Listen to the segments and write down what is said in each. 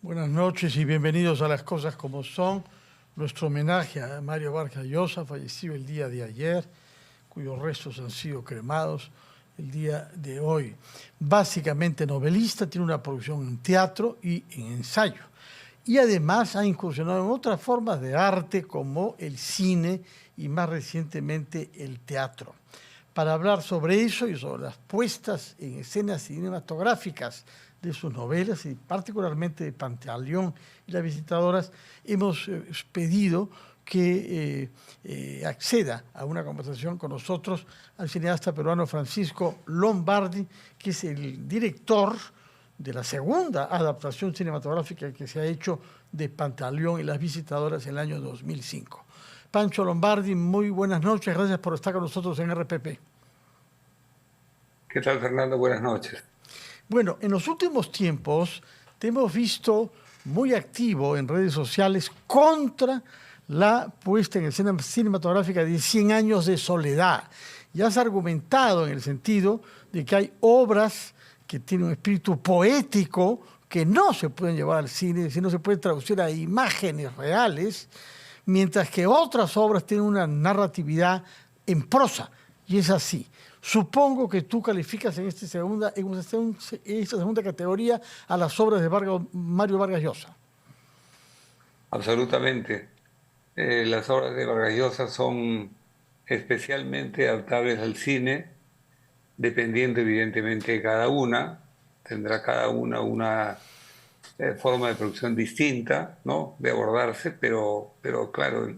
Buenas noches y bienvenidos a Las Cosas Como Son. Nuestro homenaje a Mario Vargas Llosa, fallecido el día de ayer, cuyos restos han sido cremados el día de hoy. Básicamente novelista, tiene una producción en teatro y en ensayo. Y además ha incursionado en otras formas de arte como el cine y más recientemente el teatro. Para hablar sobre eso y sobre las puestas en escenas cinematográficas de sus novelas y particularmente de Pantaleón y Las Visitadoras, hemos pedido que acceda a una conversación con nosotros al cineasta peruano Francisco Lombardi, que es el director de la segunda adaptación cinematográfica que se ha hecho de Pantaleón y Las Visitadoras en el año 2005. Pancho Lombardi, muy buenas noches, gracias por estar con nosotros en RPP. ¿Qué tal, Fernando? Buenas noches. Bueno, en los últimos tiempos te hemos visto muy activo en redes sociales contra la puesta en escena cinematográfica de 100 años de soledad. Y has argumentado en el sentido de que hay obras que tienen un espíritu poético que no se pueden llevar al cine, si no se pueden traducir a imágenes reales, mientras que otras obras tienen una narratividad en prosa. Y es así. Supongo que tú calificas en esta segunda categoría a las obras de Mario Vargas Llosa. Absolutamente. Las obras de Vargas Llosa son especialmente adaptables al cine, dependiendo evidentemente de cada una. Tendrá cada una forma de producción distinta, ¿no? De abordarse, pero claro,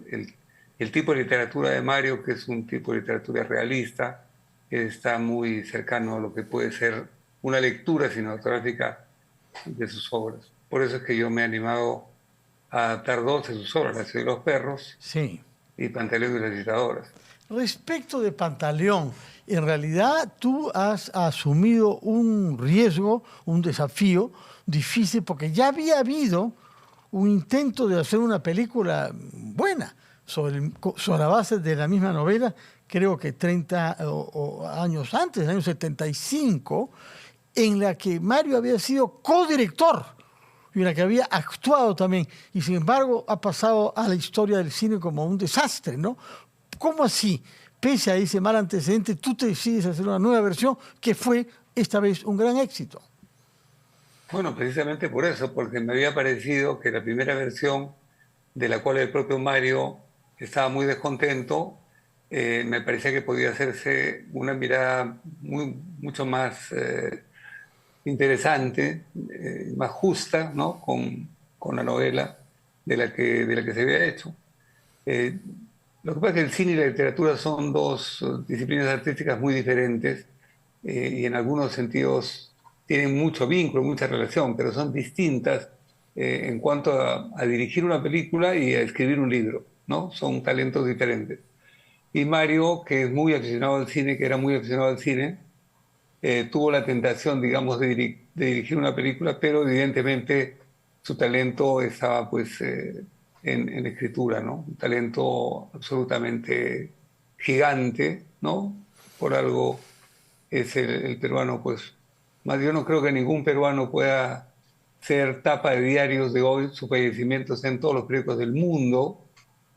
el tipo de literatura de Mario, que es un tipo de literatura realista, está muy cercano a lo que puede ser una lectura cinematográfica de sus obras. Por eso es que yo me he animado a adaptar dos de sus obras, La ciudad de los perros Sí. y Pantaleón y las visitadoras. Respecto de Pantaleón, en realidad tú has asumido un riesgo, un desafío difícil, porque ya había habido un intento de hacer una película buena sobre la base de la misma novela, creo que 30 años antes, año 75, en la que Mario había sido codirector y en la que había actuado también, y sin embargo ha pasado a la historia del cine como un desastre, ¿no? ¿Cómo así? Pese a ese mal antecedente, tú te decides hacer una nueva versión que fue esta vez un gran éxito. Bueno, precisamente por eso, porque me había parecido que la primera versión, de la cual el propio Mario estaba muy descontento, me parecía que podía hacerse una mirada mucho más interesante, más justa, ¿no? Con la novela de la que se había hecho. Eh, lo que pasa es que el cine y la literatura son dos disciplinas artísticas muy diferentes, y en algunos sentidos tienen mucho vínculo, mucha relación, pero son distintas en cuanto a dirigir una película y a escribir un libro, ¿no? Son talentos diferentes. Y Mario, que es muy aficionado al cine, que era muy aficionado al cine, tuvo la tentación, digamos, de dirigir una película, pero evidentemente su talento estaba pues en escritura, ¿no? Un talento absolutamente gigante, ¿no? Por algo es el peruano, pues, más yo no creo que ningún peruano pueda ser tapa de diarios de hoy, su fallecimiento está en todos los periódicos del mundo,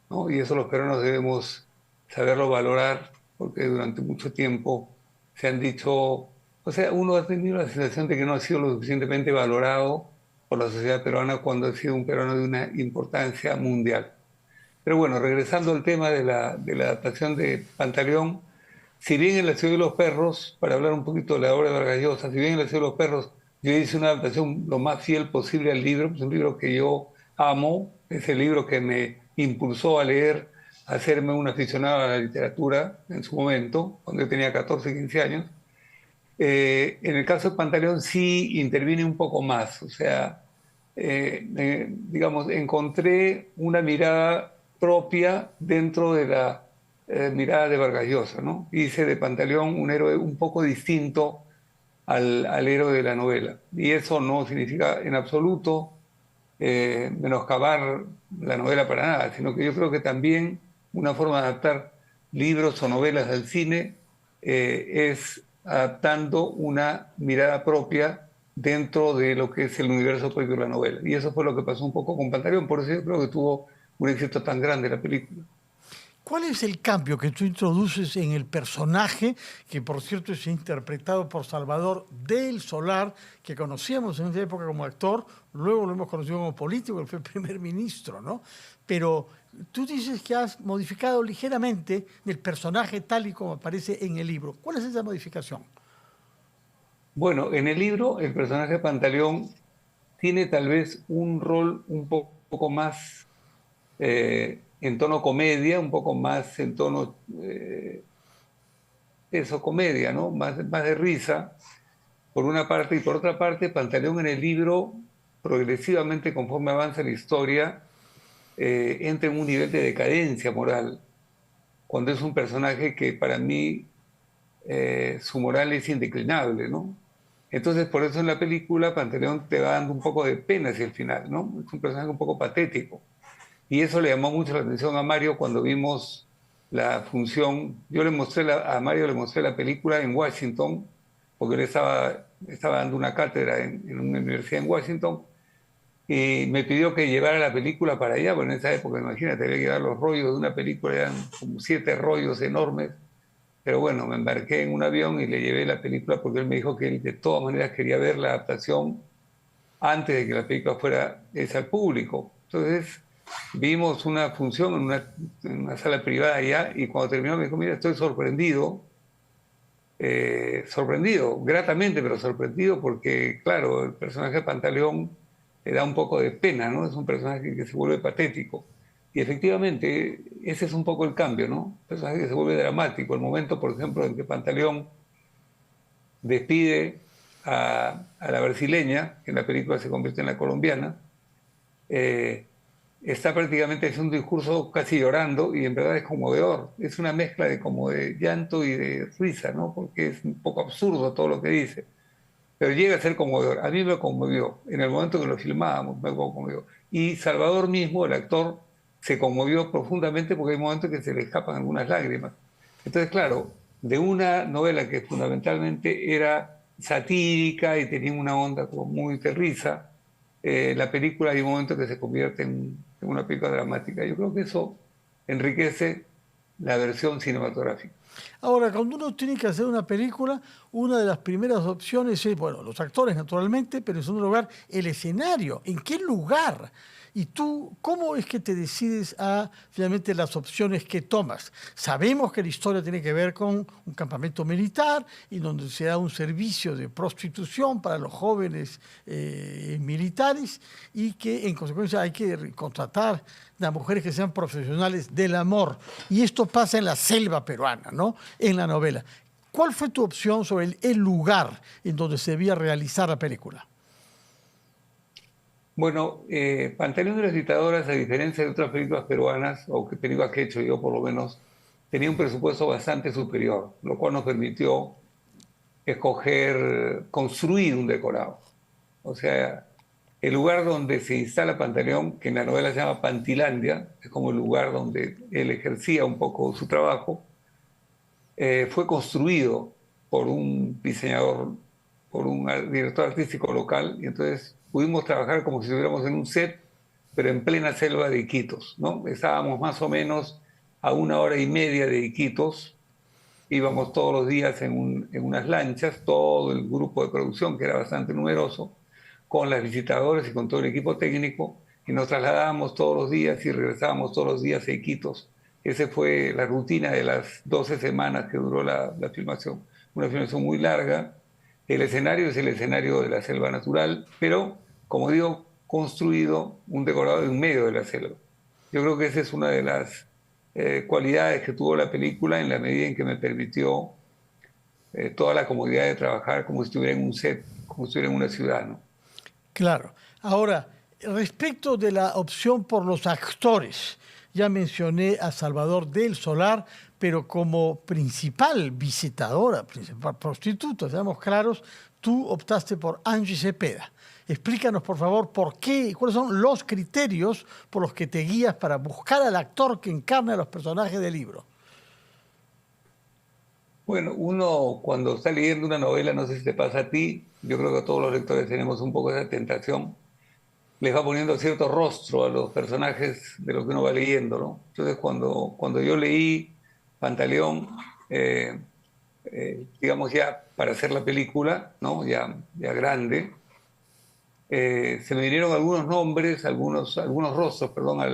¿no? Y eso los peruanos debemos saberlo valorar, porque durante mucho tiempo se han dicho, o sea, uno ha tenido la sensación de que no ha sido lo suficientemente valorado por la sociedad peruana cuando ha sido un peruano de una importancia mundial. Pero bueno, regresando al tema de la adaptación de Pantaleón, si bien en La ciudad de los perros, para hablar un poquito de la obra de Vargas Llosa, si bien en La ciudad de los perros yo hice una adaptación lo más fiel posible al libro, pues un libro que yo amo, es el libro que me impulsó a leer, a hacerme un aficionado a la literatura en su momento, cuando yo tenía 14, 15 años. En el caso de Pantaleón sí intervine un poco más, o sea, digamos, encontré una mirada propia dentro de la mirada de Vargas Llosa, ¿no? Hice de Pantaleón un héroe un poco distinto al héroe de la novela. Y eso no significa en absoluto menoscabar la novela para nada, sino que yo creo que también una forma de adaptar libros o novelas al cine es adaptando una mirada propia dentro de lo que es el universo propio de la novela. Y eso fue lo que pasó un poco con Pantaleón, por eso yo creo que tuvo un éxito tan grande la película. ¿Cuál es el cambio que tú introduces en el personaje, que por cierto es interpretado por Salvador del Solar, que conocíamos en esa época como actor, luego lo hemos conocido como político, él fue primer ministro, ¿no? Pero tú dices que has modificado ligeramente el personaje tal y como aparece en el libro. ¿Cuál es esa modificación? Bueno, en el libro el personaje de Pantaleón tiene tal vez un rol un poco más en tono comedia, un poco más en tono, eso, comedia, ¿no? Más de risa, por una parte, y por otra parte, Pantaleón en el libro, progresivamente, conforme avanza la historia, entra en un nivel de decadencia moral, cuando es un personaje que para mí su moral es indeclinable, ¿no? Entonces, por eso en la película Pantaleón te va dando un poco de pena hacia el final, ¿no? Es un personaje un poco patético. Y eso le llamó mucho la atención a Mario cuando vimos la función. Yo a Mario le mostré la película en Washington, porque él estaba dando una cátedra en una universidad en Washington, y me pidió que llevara la película para allá. Bueno, en esa época, imagínate, había que llevar los rollos de una película, eran como 7 rollos enormes. Pero bueno, me embarqué en un avión y le llevé la película porque él me dijo que él de todas maneras quería ver la adaptación antes de que la película fuera hecha al público. Entonces vimos una función en una sala privada allá y cuando terminó me dijo, mira, estoy sorprendido, sorprendido, gratamente, pero sorprendido porque, claro, el personaje de Pantaleón le da un poco de pena, ¿no? Es un personaje que se vuelve patético. Y efectivamente, ese es un poco el cambio, ¿no? Un personaje que se vuelve dramático. El momento, por ejemplo, en que Pantaleón despide a la brasileña, que en la película se convierte en la colombiana, eh, está prácticamente haciendo un discurso casi llorando y en verdad es conmovedor. Es una mezcla de como de llanto y de risa, ¿no? Porque es un poco absurdo todo lo que dice, pero llega a ser conmovedor. A mí me conmovió. En el momento que lo filmábamos, me conmovió. Y Salvador mismo, el actor, se conmovió profundamente porque hay momentos que se le escapan algunas lágrimas. Entonces, claro, de una novela que fundamentalmente era satírica y tenía una onda como muy de risa, la película hay un momento que se convierte en una película dramática. Yo creo que eso enriquece la versión cinematográfica. Ahora, cuando uno tiene que hacer una película, una de las primeras opciones es, bueno, los actores naturalmente, pero en segundo lugar, el escenario. ¿En qué lugar? Y tú, ¿cómo es que te decides a finalmente las opciones que tomas? Sabemos que la historia tiene que ver con un campamento militar y donde se da un servicio de prostitución para los jóvenes militares y que en consecuencia hay que contratar a mujeres que sean profesionales del amor. Y esto pasa en la selva peruana, ¿no? En la novela. ¿Cuál fue tu opción sobre el lugar en donde se debía realizar la película? Bueno, Pantaleón de las Dictadoras, a diferencia de otras películas peruanas, o que películas que he hecho yo por lo menos, tenía un presupuesto bastante superior, lo cual nos permitió escoger, construir un decorado. O sea, el lugar donde se instala Pantaleón, que en la novela se llama Pantilandia, es como el lugar donde él ejercía un poco su trabajo, fue construido por un diseñador, por un director artístico local, y entonces pudimos trabajar como si estuviéramos en un set, pero en plena selva de Iquitos, ¿no? Estábamos más o menos a 1 hora y media de Iquitos, íbamos todos los días en unas lanchas, todo el grupo de producción, que era bastante numeroso, con las visitadores y con todo el equipo técnico, y nos trasladábamos todos los días y regresábamos todos los días a Iquitos. Esa fue la rutina de las 12 semanas que duró la filmación. Una filmación muy larga. El escenario es el escenario de la selva natural, pero, como digo, construido un decorado en medio de la selva. Yo creo que esa es una de las cualidades que tuvo la película en la medida en que me permitió toda la comodidad de trabajar como si estuviera en un set, como si estuviera en una ciudad, ¿no? Claro. Ahora, respecto de la opción por los actores, ya mencioné a Salvador del Solar, pero como principal visitadora, principal prostituta, seamos claros, tú optaste por Angie Cepeda. Explícanos, por favor, por qué, cuáles son los criterios por los que te guías para buscar al actor que encarna a los personajes del libro. Bueno, uno cuando está leyendo una novela, no sé si te pasa a ti, yo creo que todos los lectores tenemos un poco esa tentación, les va poniendo cierto rostro a los personajes de lo que uno va leyendo, ¿no? Entonces, cuando yo leí Pantaleón, eh, digamos ya para hacer la película, ¿no? Ya grande, se me vinieron algunos nombres, algunos rostros, perdón,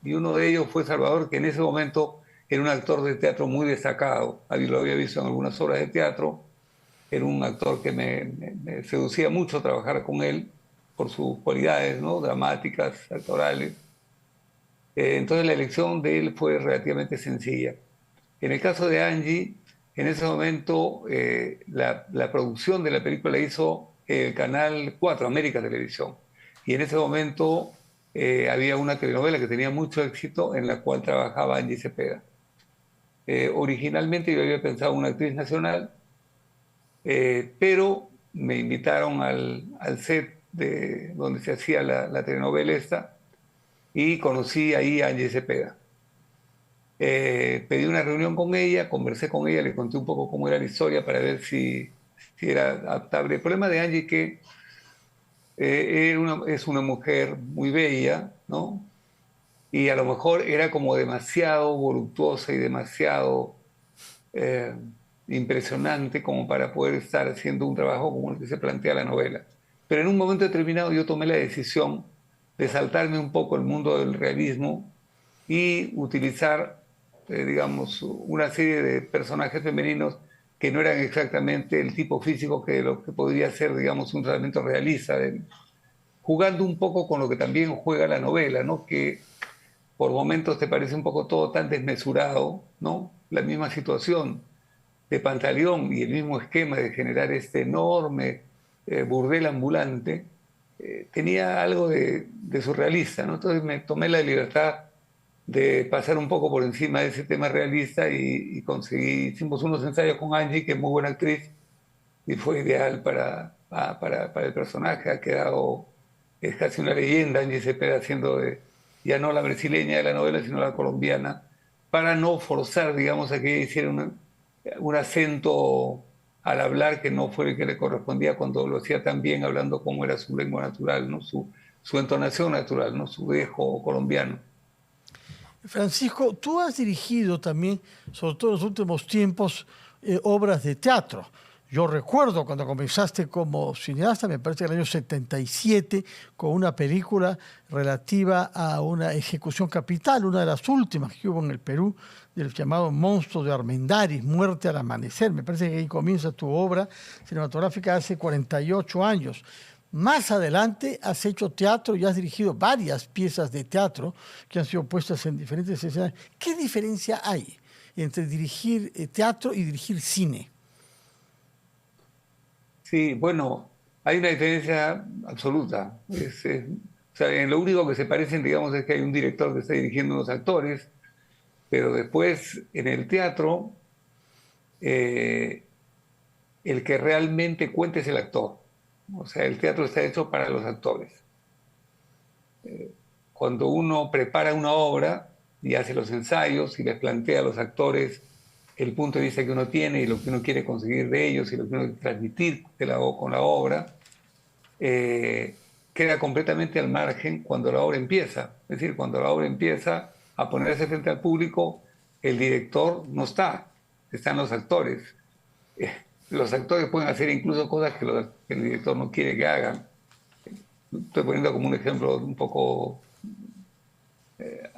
y uno de ellos fue Salvador, que en ese momento era un actor de teatro muy destacado. Lo había visto en algunas obras de teatro. Era un actor que me seducía mucho trabajar con él por sus cualidades, ¿no? Dramáticas, actorales. Entonces la elección de él fue relativamente sencilla. En el caso de Angie, en ese momento la producción de la película la hizo el Canal 4, América Televisión. Y en ese momento había una telenovela que tenía mucho éxito en la cual trabajaba Angie Cepeda. Originalmente yo había pensado en una actriz nacional, pero me invitaron al set de donde se hacía la telenovela esta y conocí ahí a Angie Cepeda. Pedí una reunión con ella, conversé con ella, le conté un poco cómo era la historia para ver si era adaptable. El problema de Angie es que es una mujer muy bella, ¿no? Y a lo mejor era como demasiado voluptuosa y demasiado eh, impresionante como para poder estar haciendo un trabajo como el que se plantea la novela. Pero en un momento determinado yo tomé la decisión de saltarme un poco el mundo del realismo y utilizar, digamos, una serie de personajes femeninos que no eran exactamente el tipo físico que lo que podría ser, digamos, un tratamiento realista, jugando un poco con lo que también juega la novela, ¿no? Que por momentos te parece un poco todo tan desmesurado, ¿no? La misma situación de Pantaleón y el mismo esquema de generar este enorme burdel ambulante, tenía algo de surrealista, ¿no? Entonces me tomé la libertad de pasar un poco por encima de ese tema realista y conseguí, hicimos unos ensayos con Angie, que es muy buena actriz, y fue ideal para el personaje. Ha quedado, es casi una leyenda, Angie Cepeda haciendo de, ya no la brasileña de la novela, sino la colombiana, para no forzar, digamos, a que ella hiciera un acento al hablar que no fue el que le correspondía cuando lo hacía tan bien, hablando como era su lengua natural, ¿no? Su entonación natural, ¿no? Su dejo colombiano. Francisco, tú has dirigido también, sobre todo en los últimos tiempos, obras de teatro. Yo recuerdo cuando comenzaste como cineasta, me parece que en el año 77, con una película relativa a una ejecución capital, una de las últimas que hubo en el Perú, del llamado Monstruo de Armendáriz, Muerte al Amanecer. Me parece que ahí comienza tu obra cinematográfica hace 48 años. Más adelante has hecho teatro y has dirigido varias piezas de teatro que han sido puestas en diferentes escenarios. ¿Qué diferencia hay entre dirigir teatro y dirigir cine? Sí, bueno, hay una diferencia absoluta. O sea, en lo único que se parecen, digamos, es que hay un director que está dirigiendo unos actores, pero después en el teatro, eh, el que realmente cuenta es el actor. O sea, el teatro está hecho para los actores. Cuando uno prepara una obra y hace los ensayos y les plantea a los actores el punto de vista que uno tiene y lo que uno quiere conseguir de ellos y lo que uno quiere transmitir con la obra, queda completamente al margen cuando la obra empieza. Es decir, cuando la obra empieza a ponerse frente al público, el director no está, están los actores. Eh, los actores pueden hacer incluso cosas que el director no quiere que hagan. Estoy poniendo como un ejemplo un poco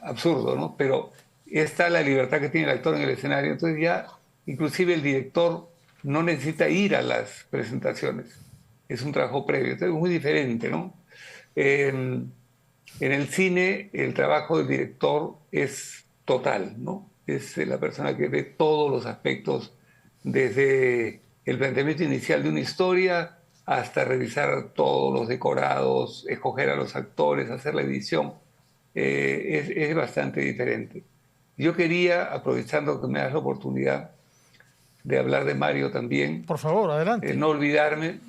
absurdo, ¿no? Pero está la libertad que tiene el actor en el escenario. Entonces ya, inclusive el director no necesita ir a las presentaciones. Es un trabajo previo. Entonces es muy diferente, ¿no? En el cine, el trabajo del director es total, ¿no? Es la persona que ve todos los aspectos, desde el planteamiento inicial de una historia hasta revisar todos los decorados, escoger a los actores, hacer la edición. Es bastante diferente. Yo quería, aprovechando que me das la oportunidad de hablar de Mario también, Por favor, adelante. no olvidarme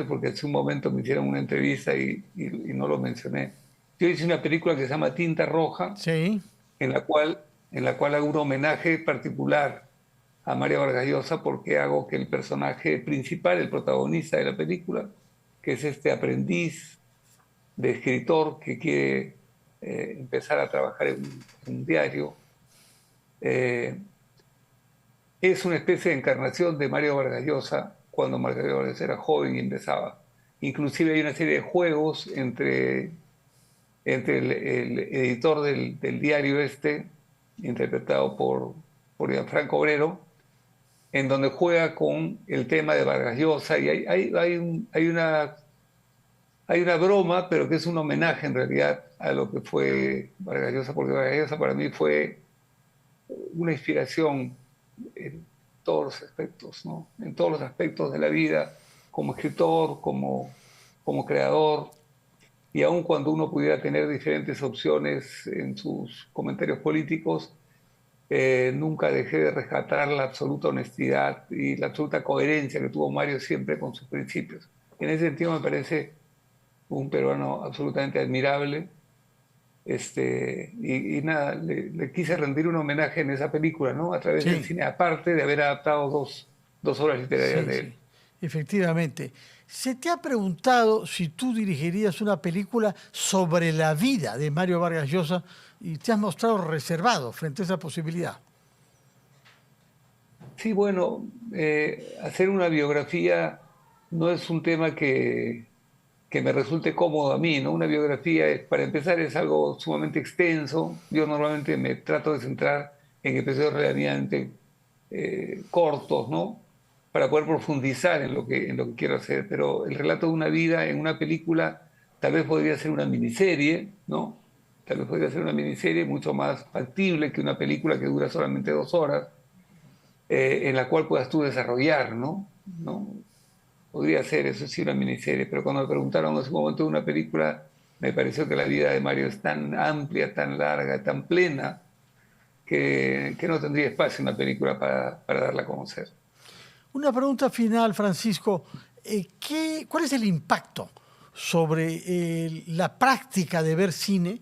porque hace un momento me hicieron una entrevista y no lo mencioné. Yo hice una película que se llama Tinta Roja, Sí. en la cual hago un homenaje particular a Mario Vargas Llosa porque hago que el personaje principal, el protagonista de la película, que es este aprendiz de escritor que quiere empezar a trabajar en un diario, eh, es una especie de encarnación de Mario Vargas Llosa cuando Mario Vargas Llosa era joven y empezaba. Inclusive hay una serie de juegos entre el editor del diario este, interpretado por Gianfranco Obrero, en donde juega con el tema de Vargas Llosa y hay una broma, pero que es un homenaje en realidad a lo que fue Vargas Llosa, porque Vargas Llosa para mí fue una inspiración en todos los aspectos, ¿no? En todos los aspectos de la vida, como escritor, como creador, y aun cuando uno pudiera tener diferentes opciones en sus comentarios políticos, nunca dejé de rescatar la absoluta honestidad y la absoluta coherencia que tuvo Mario siempre con sus principios. En ese sentido me parece un peruano absolutamente admirable. Y nada, le quise rendir un homenaje en esa película, ¿no? A través del Sí, cine, aparte de haber adaptado dos obras literarias sí, de sí, él. efectivamente. ¿Se te ha preguntado si tú dirigirías una película sobre la vida de Mario Vargas Llosa y te has mostrado reservado frente a esa posibilidad? Sí, bueno, hacer una biografía no es un tema que me resulte cómodo a mí, ¿no? Una biografía, para empezar, es algo sumamente extenso. Yo normalmente me trato de centrar en episodios relativamente cortos, ¿no? Para poder profundizar en lo que quiero hacer. Pero el relato de una vida en una película tal vez podría ser una miniserie, ¿no? Tal vez podría ser una miniserie mucho más factible que una película que dura solamente 2 horas, en la cual puedas tú desarrollar, ¿no? ¿No? Podría ser, eso sí, una miniserie, pero cuando me preguntaron en ese momento de una película, me pareció que la vida de Mario es tan amplia, tan larga, tan plena, que no tendría espacio en una película para darla a conocer. Una pregunta final, Francisco. ¿Cuál es el impacto sobre la práctica de ver cine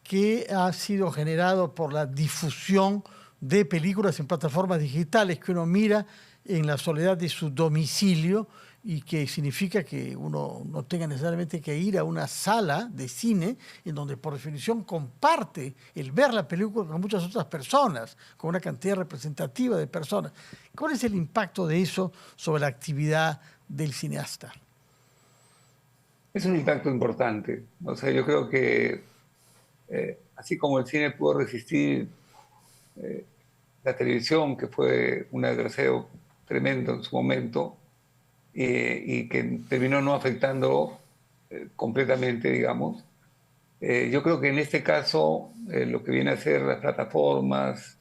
que ha sido generado por la difusión de películas en plataformas digitales que uno mira en la soledad de su domicilio y que significa que uno no tenga necesariamente que ir a una sala de cine en donde por definición comparte el ver la película con muchas otras personas, con una cantidad representativa de personas? ¿Cuál es el impacto de eso sobre la actividad del cineasta? Es un impacto importante. O sea, yo creo que así como el cine pudo resistir la televisión, que fue un agravio tremendo en su momento, y que terminó no afectando completamente, digamos. Yo creo que en este caso lo que viene a ser las plataformas,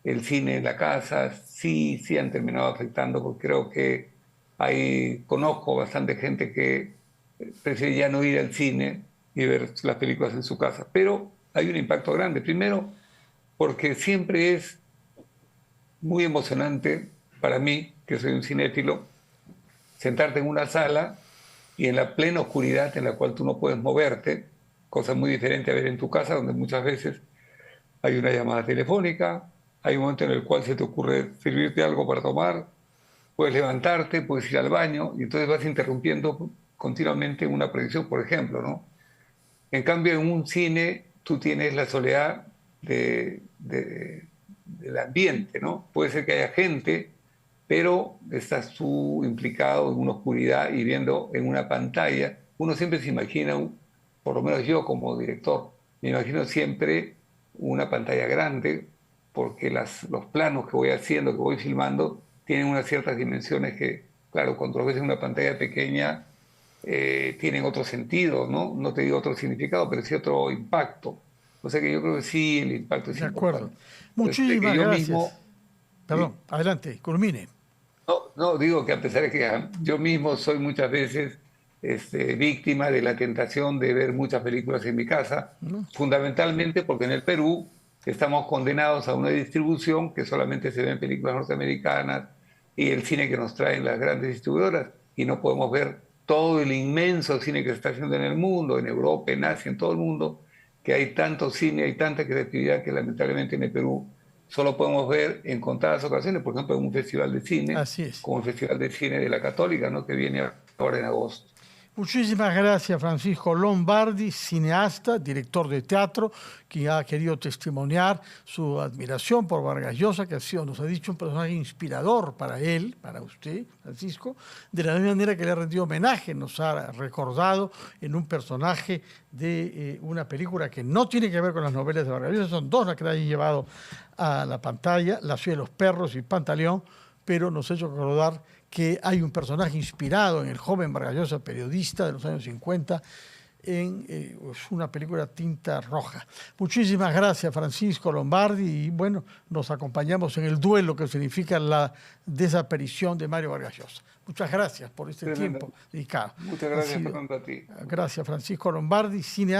el cine en la casa, sí han terminado afectando, porque creo que conozco bastante gente que prefiere ya no ir al cine y ver las películas en su casa. Pero hay un impacto grande. Primero, porque siempre es muy emocionante para mí, que soy un cinéfilo, sentarte en una sala y en la plena oscuridad en la cual tú no puedes moverte, cosa muy diferente a ver en tu casa, donde muchas veces hay una llamada telefónica, hay un momento en el cual se te ocurre servirte algo para tomar, puedes levantarte, puedes ir al baño, y entonces vas interrumpiendo continuamente una proyección, por ejemplo, ¿no? En cambio, en un cine tú tienes la soledad del ambiente, ¿no? Puede ser que haya gente, pero estás tú implicado en una oscuridad y viendo en una pantalla. Uno siempre se imagina, por lo menos yo como director, me imagino siempre una pantalla grande, porque los planos que voy haciendo, que voy filmando, tienen unas ciertas dimensiones que, claro, cuando lo ves en una pantalla pequeña, tienen otro sentido, ¿no? No te digo otro significado, pero sí otro impacto. O sea que yo creo que sí, el impacto es De acuerdo. importante. Este, que Muchísimas yo gracias. mismo, Perdón, ¿sí? adelante, culmine. No, digo que a pesar de que yo mismo soy muchas veces víctima de la tentación de ver muchas películas en mi casa, ¿No? fundamentalmente porque en el Perú estamos condenados a una distribución que solamente se ven películas norteamericanas y el cine que nos traen las grandes distribuidoras, y no podemos ver todo el inmenso cine que se está haciendo en el mundo, en Europa, en Asia, en todo el mundo, que hay tanto cine, hay tanta creatividad que lamentablemente en el Perú solo podemos ver en contadas ocasiones, por ejemplo, en un festival de cine, Así es. como el Festival de Cine de la Católica, ¿no? Que viene ahora en agosto. Muchísimas gracias, Francisco Lombardi, cineasta, director de teatro, que ha querido testimoniar su admiración por Vargas Llosa, que ha sido, nos ha dicho, un personaje inspirador para él, para usted, Francisco, de la misma manera que le ha rendido homenaje, nos ha recordado en un personaje de una película que no tiene que ver con las novelas de Vargas Llosa, son dos las que le han llevado a la pantalla, La ciudad de los perros y Pantaleón, pero nos ha hecho recordar que hay un personaje inspirado en el joven Vargas Llosa, periodista de los años 50, en una película Tinta Roja. Muchísimas gracias, Francisco Lombardi, y bueno, nos acompañamos en el duelo que significa la desaparición de Mario Vargas Llosa. Muchas gracias por este Tremendo. tiempo dedicado. Muchas gracias, Fernando, a ti. Gracias, Francisco Lombardi, cineasta.